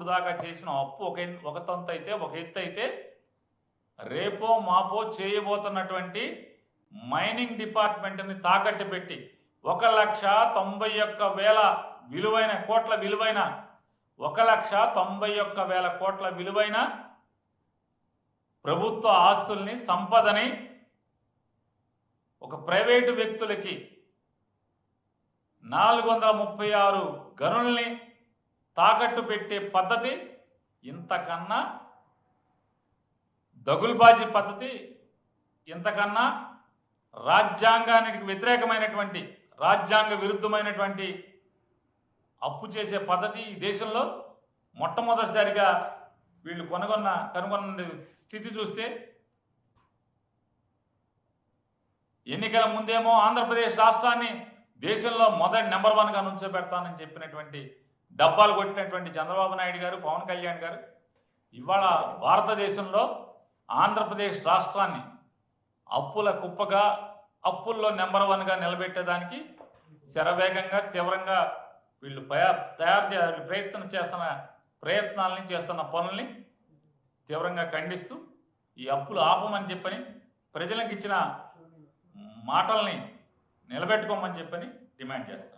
ఇప్పుడు దాకా చేసిన అప్పు ఒక తంతు అయితే, ఒక ఎత్తు అయితే, రేపో మాపో చేయబోతున్నటువంటి మైనింగ్ డిపార్ట్మెంట్ని తాకట్టు పెట్టి 1,91,000 విలువైన కోట్ల విలువైన 1,91,000 కోట్ల విలువైన ప్రభుత్వ ఆస్తుల్ని, సంపదని ఒక ప్రైవేటు వ్యక్తులకి 436 గనుల్ని తాకట్టు పెట్టే పద్ధతి, ఇంతకన్నా దగుల్బాజీ పద్ధతి, ఇంతకన్నా రాజ్యాంగానికి వ్యతిరేకమైనటువంటి, రాజ్యాంగ విరుద్ధమైనటువంటి అప్పు చేసే పద్ధతి ఈ దేశంలో మొట్టమొదటిసారిగా వీళ్ళు కనుగొన్న స్థితి చూస్తే, ఎన్నికల ముందేమో ఆంధ్రప్రదేశ్ రాష్ట్రాన్ని దేశంలో మొదటి నెంబర్ 1గా నుంచోబెడతానని చెప్పినటువంటి డబ్బాలు కొట్టినటువంటి చంద్రబాబు నాయుడు గారు, పవన్ కళ్యాణ్ గారు ఇవాళ భారతదేశంలో ఆంధ్రప్రదేశ్ రాష్ట్రాన్ని అప్పుల కుప్పగా, అప్పుల్లో నెంబర్ 1గా నిలబెట్టేదానికి శరవేగంగా, తీవ్రంగా వీళ్ళు ప్రయత్నాలని చేస్తున్న పనుల్ని తీవ్రంగా ఖండిస్తూ ఈ అప్పులు ఆపమని చెప్పని, ప్రజలకు ఇచ్చిన మాటల్ని నిలబెట్టుకోమని చెప్పని డిమాండ్ చేస్తారు.